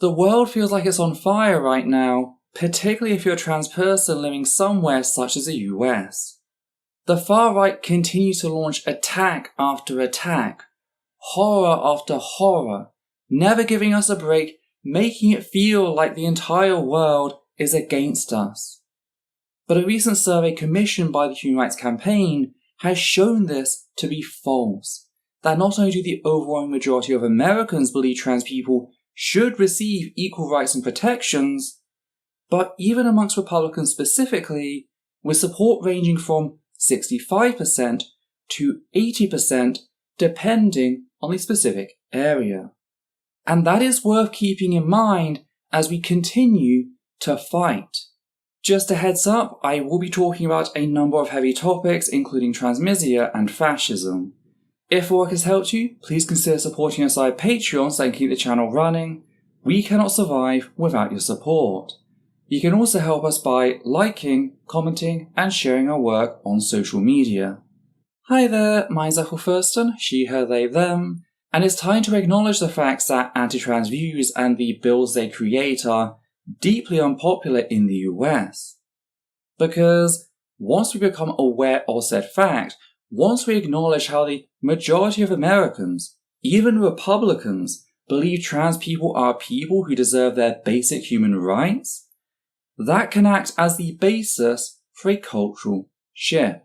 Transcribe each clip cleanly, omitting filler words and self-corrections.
The world feels like it's on fire right now, particularly if you're a trans person living somewhere such as the US. The far right continues to launch attack after attack, horror after horror, never giving us a break, making it feel like the entire world is against us. But a recent survey commissioned by the Human Rights Campaign has shown this to be false, that not only do the overwhelming majority of Americans believe trans people should receive equal rights and protections, but even amongst Republicans specifically, with support ranging from 65% to 80% depending on the specific area. And that is worth keeping in mind as we continue to fight. Just a heads up, I will be talking about a number of heavy topics including transmisia and fascism. If the work has helped you, please consider supporting us via Patreon so I can keep the channel running. We cannot survive without your support. You can also help us by liking, commenting, and sharing our work on social media. Hi there, mine's Ethel Thurston, she, her, they, them, and it's time to acknowledge the facts that anti-trans views and the bills they create are deeply unpopular in the US. Because once we become aware of said fact, once we acknowledge how the majority of Americans, even Republicans, believe trans people are people who deserve their basic human rights, that can act as the basis for a cultural shift.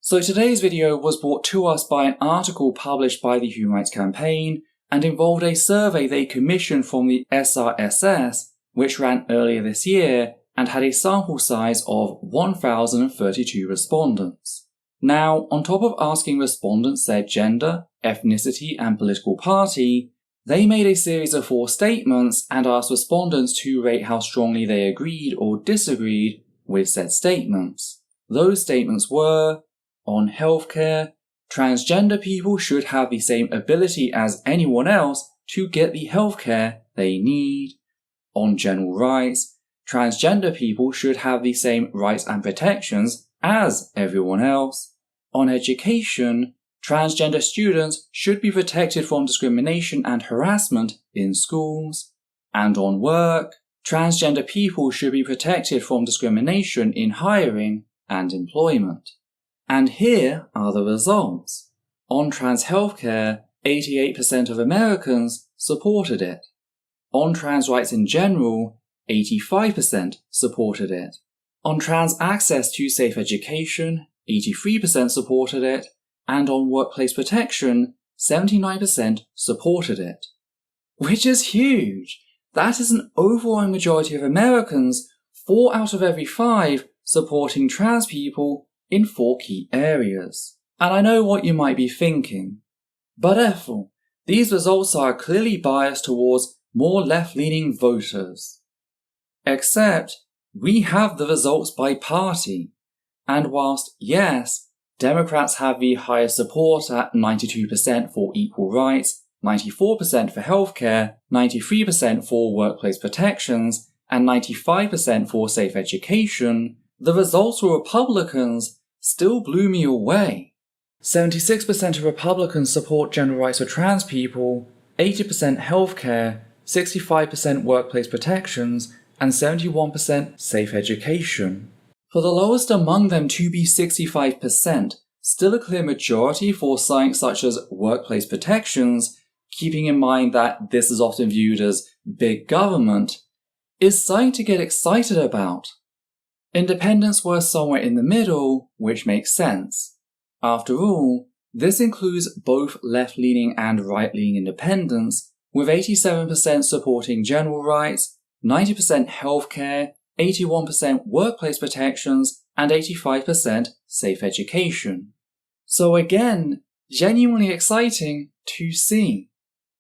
So today's video was brought to us by an article published by the Human Rights Campaign and involved a survey they commissioned from the SRSS, which ran earlier this year and had a sample size of 1,032 respondents. Now, on top of asking respondents their gender, ethnicity, and political party, they made a series of 4 statements and asked respondents to rate how strongly they agreed or disagreed with said statements. Those statements were: on healthcare, transgender people should have the same ability as anyone else to get the healthcare they need. On general rights, transgender people should have the same rights and protections as everyone else. On education, transgender students should be protected from discrimination and harassment in schools. And on work, transgender people should be protected from discrimination in hiring and employment. And here are the results. On trans healthcare, 88% of Americans supported it. On trans rights in general, 85% supported it. On trans access to safe education, 83% supported it. And on workplace protection, 79% supported it. Which is huge! That is an overwhelming majority of Americans, 4 out of every 5, supporting trans people in 4 key areas. And I know what you might be thinking. But Ethel, these results are clearly biased towards more left-leaning voters. Except, we have the results by party. And whilst, yes, Democrats have the highest support at 92% for equal rights, 94% for healthcare, 93% for workplace protections, and 95% for safe education, the results for Republicans still blew me away. 76% of Republicans support general rights for trans people, 80% healthcare, 65% workplace protections, and 71% safe education. For the lowest among them to be 65%, still a clear majority for something such as workplace protections, keeping in mind that this is often viewed as big government, is something to get excited about. Independents were somewhere in the middle, which makes sense. After all, this includes both left-leaning and right-leaning independents, with 87% supporting general rights, 90% healthcare, 81% workplace protections, and 85% safe education. So again, genuinely exciting to see.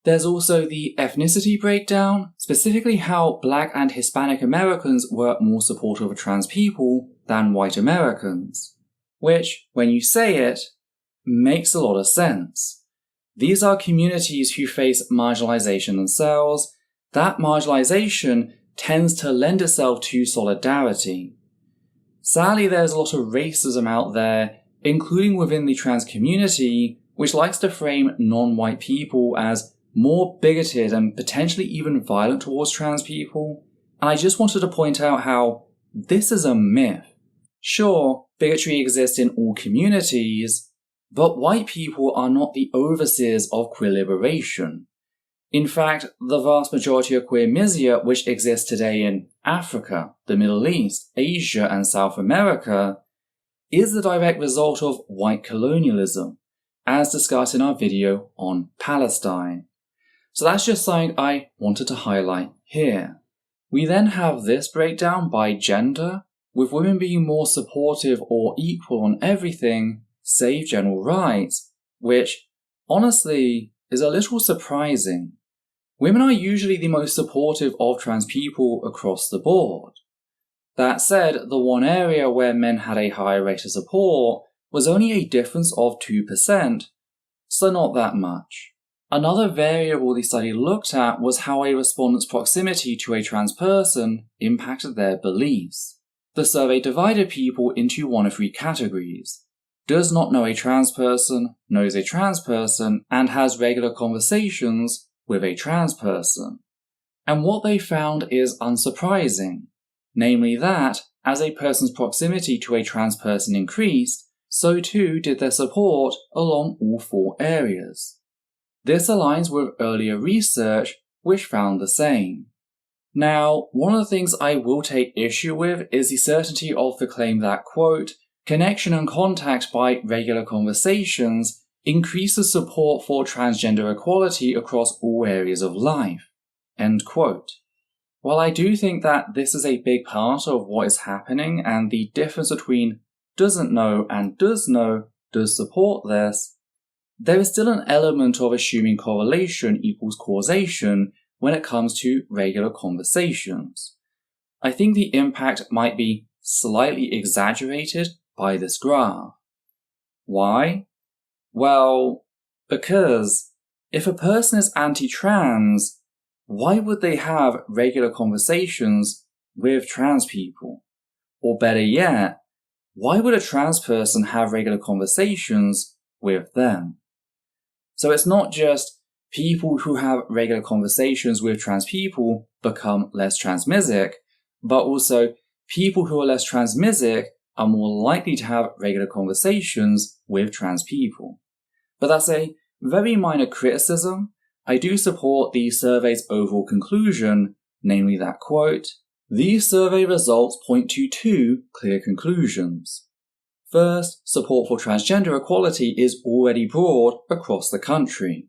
There's also the ethnicity breakdown, specifically how Black and Hispanic Americans were more supportive of trans people than white Americans. Which, when you say it, makes a lot of sense. These are communities who face marginalization themselves. That marginalization tends to lend itself to solidarity. Sadly, there's a lot of racism out there, including within the trans community, which likes to frame non-white people as more bigoted and potentially even violent towards trans people. And I just wanted to point out how this is a myth. Sure, bigotry exists in all communities, but white people are not the overseers of queer liberation. In fact, the vast majority of queer missia which exists today in Africa, the Middle East, Asia, and South America is the direct result of white colonialism, as discussed in our video on Palestine. So that's just something I wanted to highlight here. We then have this breakdown by gender, with women being more supportive or equal on everything save general rights, which, honestly, is a little surprising. Women are usually the most supportive of trans people across the board. That said, the one area where men had a higher rate of support was only a difference of 2%, so not that much. Another variable the study looked at was how a respondent's proximity to a trans person impacted their beliefs. The survey divided people into one of three categories: does not know a trans person, knows a trans person, and has regular conversations with a trans person. And what they found is unsurprising, namely that, as a person's proximity to a trans person increased, so too did their support along all four areas. This aligns with earlier research which found the same. Now, one of the things I will take issue with is the certainty of the claim that, quote, connection and contact by regular conversations increases support for transgender equality across all areas of life, end quote. While I do think that this is a big part of what is happening and the difference between doesn't know and does know does support this, there is still an element of assuming correlation equals causation when it comes to regular conversations. I think the impact might be slightly exaggerated by this graph. Why? Well, because if a person is anti-trans, why would they have regular conversations with trans people? Or better yet, why would a trans person have regular conversations with them? So it's not just people who have regular conversations with trans people become less transmissic, but also people who are less transmissic are more likely to have regular conversations with trans people. But that's a very minor criticism. I do support the survey's overall conclusion, namely that, quote, these survey results point to two clear conclusions. First, support for transgender equality is already broad across the country.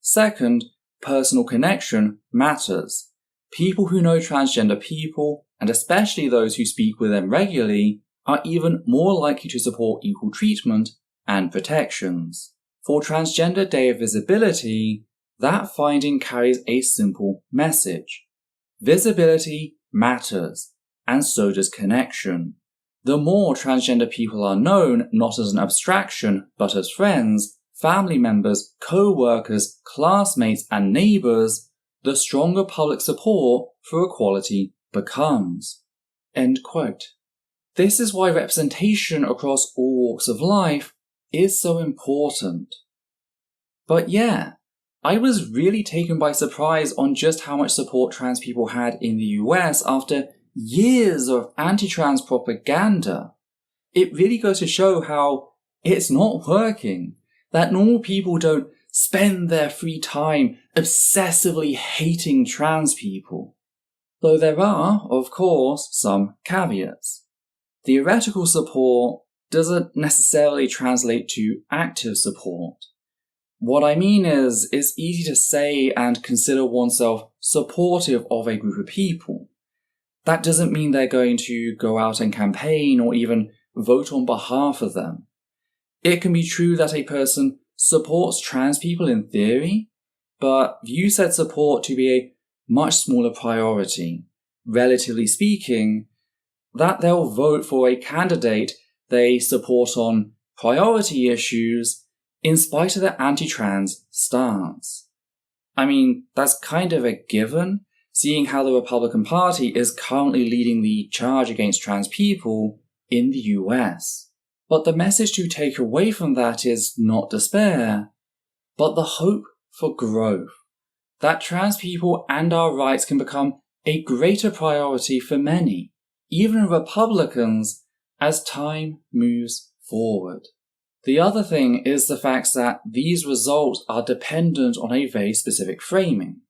Second, personal connection matters. People who know transgender people, and especially those who speak with them regularly, are even more likely to support equal treatment and protections. For Transgender Day of Visibility, that finding carries a simple message. Visibility matters, and so does connection. The more transgender people are known not as an abstraction, but as friends, family members, co-workers, classmates, and neighbours, the stronger public support for equality becomes. End quote. This is why representation across all walks of life is so important. But yeah, I was really taken by surprise on just how much support trans people had in the US after years of anti-trans propaganda. It really goes to show how it's not working, that normal people don't spend their free time obsessively hating trans people. Though there are, of course, some caveats. Theoretical support doesn't necessarily translate to active support. What I mean is, it's easy to say and consider oneself supportive of a group of people. That doesn't mean they're going to go out and campaign or even vote on behalf of them. It can be true that a person supports trans people in theory, but views said support to be a much smaller priority. Relatively speaking, that they'll vote for a candidate they support on priority issues in spite of their anti-trans stance. I mean, that's kind of a given, seeing how the Republican Party is currently leading the charge against trans people in the US. But the message to take away from that is not despair, but the hope for growth. that trans people and our rights can become a greater priority for many, even Republicans, as time moves forward. The other thing is the fact that these results are dependent on a very specific framing.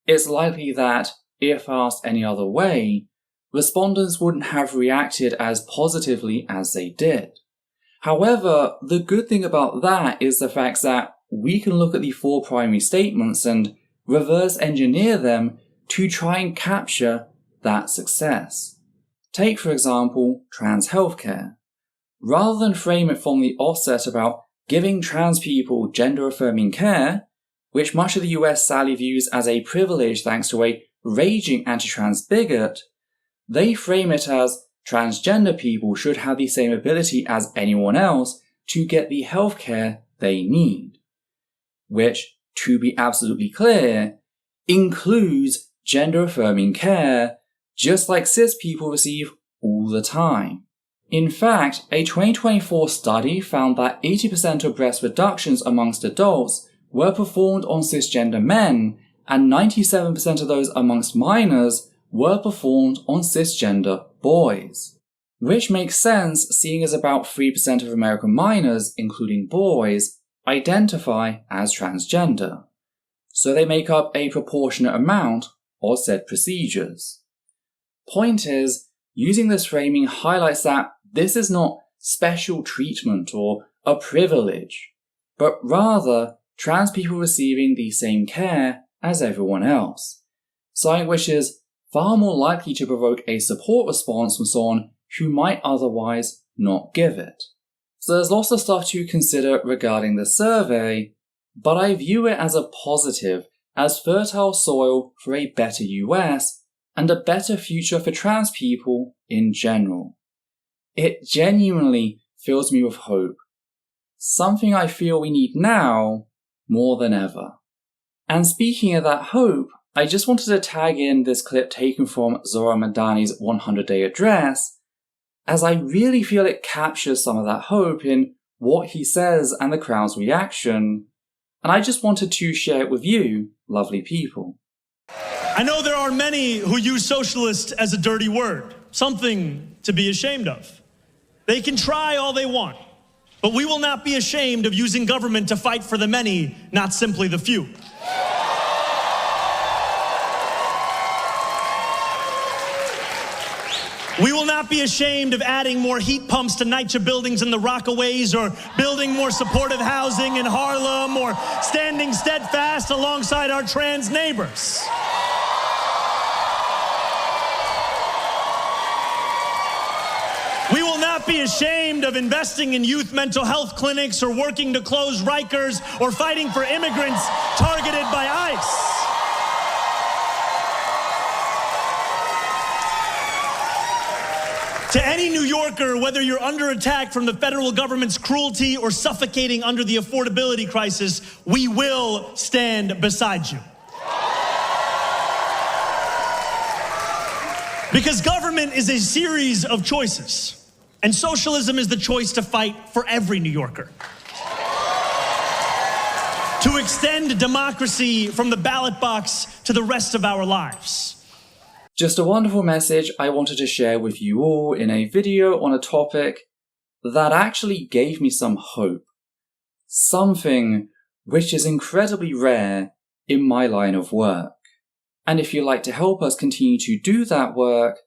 It's likely that, if asked any other way, respondents wouldn't have reacted as positively as they did. However, the good thing about that is the fact that we can look at the 4 primary statements and reverse engineer them to try and capture that success. Take, for example, trans healthcare. Rather than frame it from the offset about giving trans people gender-affirming care, which much of the US sadly views as a privilege thanks to a raging anti-trans bigot, they frame it as transgender people should have the same ability as anyone else to get the healthcare they need. Which, to be absolutely clear, includes gender-affirming care, just like cis people receive all the time. In fact, a 2024 study found that 80% of breast reductions amongst adults were performed on cisgender men, and 97% of those amongst minors were performed on cisgender boys. Which makes sense, seeing as about 3% of American minors, including boys, identify as transgender. So they make up a proportionate amount of said procedures. Point is, using this framing highlights that this is not special treatment or a privilege, but rather trans people receiving the same care as everyone else, something which is far more likely to provoke a support response from someone who might otherwise not give it. So there's lots of stuff to consider regarding the survey, but I view it as a positive, as fertile soil for a better US and a better future for trans people in general. It genuinely fills me with hope, something I feel we need now more than ever. And speaking of that hope, I just wanted to tag in this clip taken from Zohran Mamdani's 100-day address, as I really feel it captures some of that hope in what he says and the crowd's reaction, and I just wanted to share it with you, lovely people. I know there are many who use socialist as a dirty word, something to be ashamed of. They can try all they want, but we will not be ashamed of using government to fight for the many, not simply the few. We will not be ashamed of adding more heat pumps to NYCHA buildings in the Rockaways, or building more supportive housing in Harlem, or standing steadfast alongside our trans neighbors. We will not be ashamed of investing in youth mental health clinics, or working to close Rikers, or fighting for immigrants targeted by ICE. To any New Yorker, whether you're under attack from the federal government's cruelty or suffocating under the affordability crisis, we will stand beside you. Because government is a series of choices, and socialism is the choice to fight for every New Yorker. To extend democracy from the ballot box to the rest of our lives. Just a wonderful message I wanted to share with you all in a video on a topic that actually gave me some hope. Something which is incredibly rare in my line of work. And if you'd like to help us continue to do that work,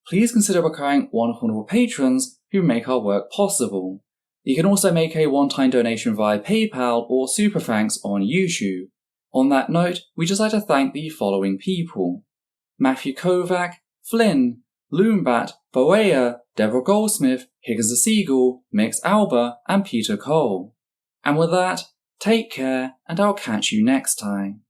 please consider becoming one of our wonderful patrons who make our work possible. You can also make a one-time donation via PayPal or Super Thanks on YouTube. On that note, we'd just like to thank the following people: Matthew Kovac, Flynn, Loombat, Boea, Deborah Goldsmith, Higgins the Seagull, Mix Alba, and Peter Cole. And with that, take care, and I'll catch you next time.